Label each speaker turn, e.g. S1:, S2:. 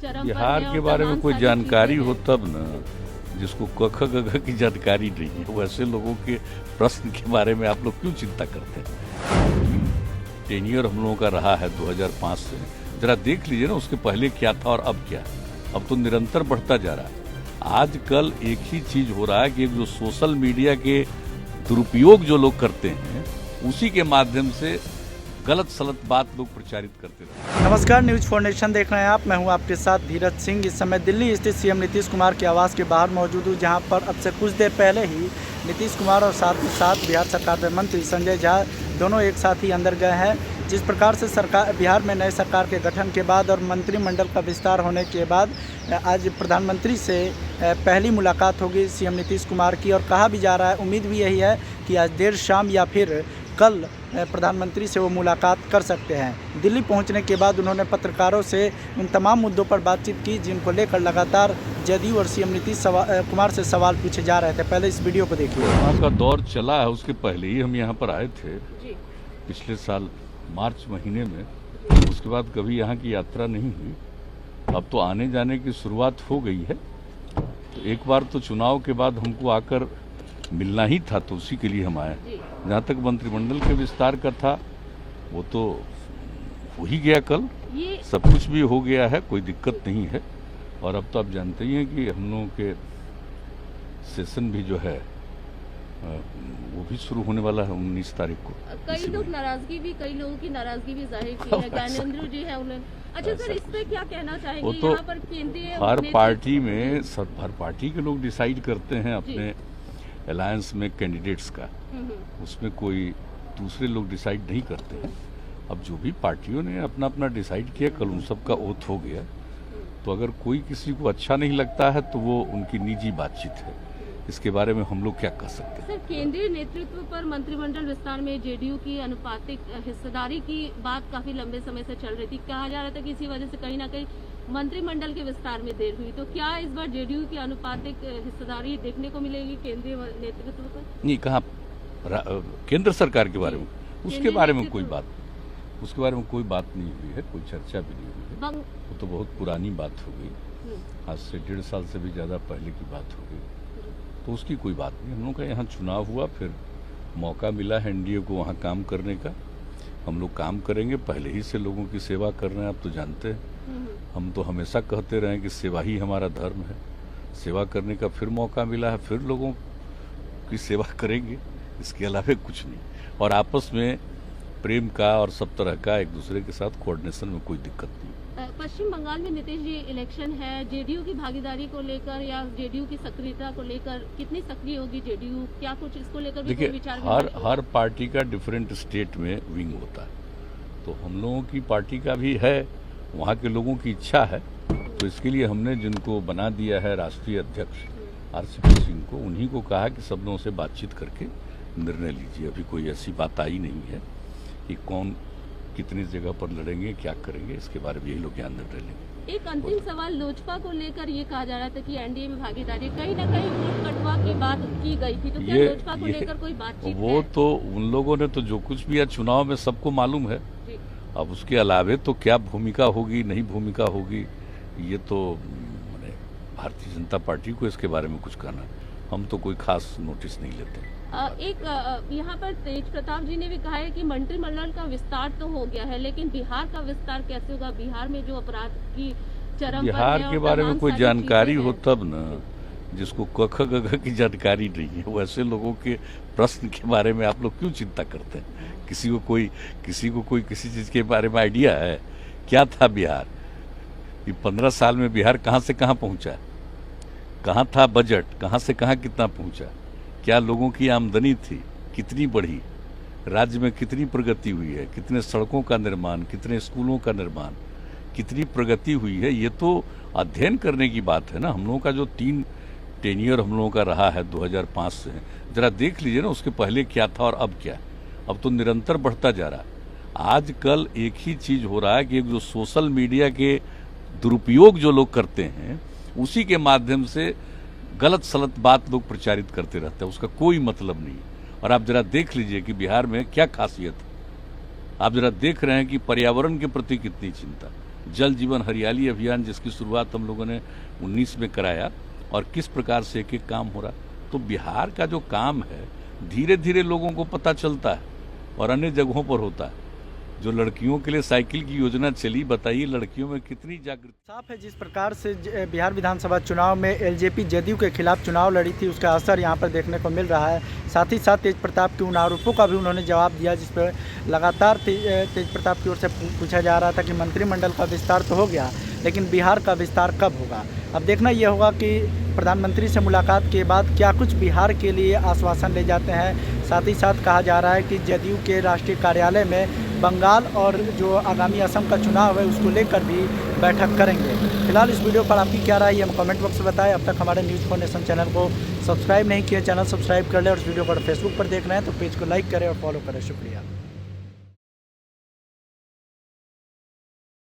S1: चरम पर
S2: बिहार
S1: है
S2: के
S1: और
S2: बारे में
S1: तमाम
S2: कोई
S1: सारी
S2: जानकारी
S1: चीजें
S2: हो
S1: हैं।
S2: तब न, जिसको कख गघ की जानकारी नहीं है वैसे लोगों के प्रश्न के बारे में आप लोग क्यों चिंता करते हैं? टेन्योर हम लोगों का रहा है 2005 से। जरा देख लीजिए ना उसके पहले क्या था और अब क्या है। अब तो निरंतर बढ़ता जा रहा है। आजकल एक ही चीज हो रहा है कि जो सोशल मीडिया के दुरुपयोग जो लोग करते हैं उसी के माध्यम से गलत सलत बात लोग प्रचारित करते रहते हैं।
S3: नमस्कार, न्यूज फॉर नेशन देख रहे हैं आप। मैं हूं आपके साथ धीरज सिंह। इस समय दिल्ली स्थित सीएम नीतीश कुमार के आवास के बाहर मौजूद हूं, जहां पर अब से कुछ देर पहले ही नीतीश कुमार और साथ ही साथ बिहार सरकार में मंत्री संजय झा दोनों एक साथ ही अंदर गए हैं। जिस प्रकार से सरकार बिहार में नए सरकार के गठन के बाद और मंत्रिमंडल का विस्तार होने के बाद आज प्रधानमंत्री से पहली मुलाकात होगी सीएम नीतीश कुमार की, और कहा भी जा रहा है, उम्मीद भी यही है कि आज देर शाम या फिर कल प्रधानमंत्री से वो मुलाकात कर सकते हैं। दिल्ली पहुंचने के बाद उन्होंने पत्रकारों से उन तमाम मुद्दों पर बातचीत की जिनको लेकर लगातार जदयू और सीएम नीतीश कुमार से सवाल पूछे जा रहे थे। पहले इस वीडियो को देखिए।
S2: कोरोना का दौर चला है, उसके पहले ही हम यहाँ पर आए थे
S1: जी।
S2: पिछले साल मार्च महीने में। उसके बाद कभी यहाँ की यात्रा नहीं हुई। अब तो आने जाने की शुरुआत हो गई है। तो एक बार तो चुनाव के बाद हमको आकर मिलना ही था, तो उसी के लिए हम आए। जहाँ तक मंत्रिमंडल के विस्तार का था वो तो हो ही गया कल,
S1: ये
S2: सब कुछ भी हो गया है, कोई दिक्कत नहीं है। और अब तो आप जानते ही हैं कि हम लोगों के सेशन भी जो है वो भी शुरू होने वाला है 19 तारीख को।
S1: कई लोग नाराजगी भी, कई लोगों की नाराजगी भी जाहिर की है। ज्ञानेंद्र जी है उन्हें। अच्छा सर, इस पे क्या कहना चाहेंगे?
S2: वो तो
S1: यहाँ पर केंद्रीय
S2: हर
S1: नेतृत्व-
S2: पार्टी में हर पार्टी के लोग डिसाइड करते हैं अपने अलायंस में कैंडिडेट्स का। उसमें कोई दूसरे लोग डिसाइड नहीं करते हैं। अब जो भी पार्टियों ने अपना अपना डिसाइड किया, कल उन सब का ओथ हो गया। तो अगर कोई किसी को अच्छा नहीं लगता है तो वो उनकी निजी बातचीत है, इसके बारे में हम लोग क्या कह सकते हैं।
S1: सर, केंद्रीय नेतृत्व पर मंत्रिमंडल विस्तार में जेडीयू की अनुपातिक हिस्सेदारी की बात काफी लंबे समय से चल रही थी। कहा जा रहा था कि इसी वजह से कहीं ना कहीं मंत्रिमंडल के विस्तार में देर हुई। तो क्या इस बार जेडीयू की अनुपातिक हिस्सेदारी देखने को मिलेगी केंद्रीय नेतृत्व पर?
S2: नहीं, कहाँ केंद्र सरकार के बारे में, उसके बारे में कोई बात, उसके बारे में कोई बात नहीं हुई है, कोई चर्चा भी नहीं हुई है। वो तो बहुत पुरानी बात हो गई, आज से 1.5 साल से भी ज़्यादा पहले की बात हो गई। तो उसकी कोई बात नहीं। हम लोग का यहाँ चुनाव हुआ, फिर मौका मिला है एनडीए को वहाँ काम करने का। हम लोग काम करेंगे, पहले ही से लोगों की सेवा कर रहे हैं, आप तो जानते हैं। हम तो हमेशा कहते रहे कि सेवा ही हमारा धर्म है। सेवा करने का फिर मौका मिला है, फिर लोगों की सेवा करेंगे, इसके अलावा कुछ नहीं। और आपस में प्रेम का और सब तरह का एक दूसरे के साथ कोऑर्डिनेशन में कोई दिक्कत नहीं।
S1: पश्चिम बंगाल में नीतीश जी इलेक्शन है, जेडीयू की भागीदारी को लेकर या जेडीयू की सक्रियता को लेकर कितनी सक्रिय होगी जेडीयू? क्या कुछ इसको लेकर भी कोई
S2: देखिए,
S1: विचार
S2: हर पार्टी का डिफरेंट स्टेट में विंग होता है। तो हम लोगों की पार्टी का भी है, वहाँ के लोगों की इच्छा है। तो इसके लिए हमने जिनको बना दिया है राष्ट्रीय अध्यक्ष आरसीपी सिंह को, उन्हीं को कहा कि सब लोगों से बातचीत करके निर्णय लीजिए। अभी कोई ऐसी बात आई नहीं है कि कौन कितनी जगह पर लड़ेंगे, क्या करेंगे, इसके बारे में यही लोग यहाँ निर्णय लेंगे।
S1: एक अंतिम सवाल, लोजपा को लेकर ये कहा जा रहा था कि एनडीए में भागीदारी, कहीं ना कहीं वोट कटवा की बात की गई थी। तो क्या लोजपा को लेकर कोई बातचीत
S2: वो
S1: है?
S2: तो उन लोगों ने तो जो कुछ भी है चुनाव में सबको मालूम है।
S1: जी।
S2: अब उसके अलावे तो क्या भूमिका होगी, नहीं भूमिका होगी, ये तो माने भारतीय जनता पार्टी को इसके बारे में कुछ कहना। हम तो कोई खास नोटिस नहीं लेते।
S1: यहाँ पर तेज प्रताप जी ने भी कहा है कि मंत्रिमंडल का विस्तार तो हो गया है, लेकिन बिहार का विस्तार कैसे होगा? बिहार में जो अपराध की चरम पर
S2: बिहार
S1: है
S2: के
S1: और
S2: बारे में
S1: तमाम
S2: कोई
S1: सारी
S2: जानकारी
S1: चीजें
S2: हो
S1: हैं।
S2: तब न, जिसको कख गघ की जानकारी नहीं है वैसे लोगों के प्रश्न के बारे में आप लोग क्यों चिंता करते हैं? किसी को कोई किसी चीज के बारे में आइडिया है? क्या था बिहार? ये 15 साल में बिहार कहाँ से कहाँ पहुंचा? कहाँ था बजट? कहाँ से कहाँ कितना पहुंचा? क्या लोगों की आमदनी थी, कितनी बढ़ी? राज्य में कितनी प्रगति हुई है? कितने सड़कों का निर्माण, कितने स्कूलों का निर्माण, कितनी प्रगति हुई है? ये तो अध्ययन करने की बात है ना। हम लोगों का जो 3 टेन्योर हम लोगों का रहा है 2005 से, जरा देख लीजिए ना उसके पहले क्या था और अब क्या है। अब तो निरंतर बढ़ता जा रहा है। आजकल एक ही चीज हो रहा है कि जो सोशल मीडिया के दुरुपयोग जो लोग करते हैं उसी के माध्यम से गलत सलत बात लोग प्रचारित करते रहते हैं, उसका कोई मतलब नहीं। और आप जरा देख लीजिए कि बिहार में क्या खासियत है। आप जरा देख रहे हैं कि पर्यावरण के प्रति कितनी चिंता, जल जीवन हरियाली अभियान जिसकी शुरुआत हम लोगों ने 19 में कराया और किस प्रकार से एक एक काम हो रहा। तो बिहार का जो काम है धीरे धीरे लोगों को पता चलता है और अन्य जगहों पर होता है। जो लड़कियों के लिए साइकिल की योजना चली, बताइए लड़कियों में कितनी जागृति।
S3: साफ है जिस प्रकार से बिहार विधानसभा चुनाव में एलजेपी जदयू के खिलाफ चुनाव लड़ी थी, उसका असर यहाँ पर देखने को मिल रहा है। साथ ही साथ तेज प्रताप के उन आरोपों का भी उन्होंने जवाब दिया जिस पर लगातार तेज प्रताप की ओर से पूछा जा रहा था कि मंत्रिमंडल का विस्तार तो हो गया, लेकिन बिहार का विस्तार कब होगा। अब देखना यह होगा कि प्रधानमंत्री से मुलाकात के बाद क्या कुछ बिहार के लिए आश्वासन ले जाते हैं। साथ ही साथ कहा जा रहा है कि जदयू के राष्ट्रीय कार्यालय में बंगाल और जो आगामी असम का चुनाव है उसको लेकर भी बैठक करेंगे। फिलहाल इस वीडियो पर आपकी क्या राय है हम कमेंट बॉक्स में बताएं। अब तक हमारे न्यूज़ 4 नेशन चैनल को सब्सक्राइब नहीं किया, चैनल सब्सक्राइब कर लें और इस वीडियो को फेसबुक पर देख रहे हैं तो पेज को लाइक करें और फॉलो करें। शुक्रिया।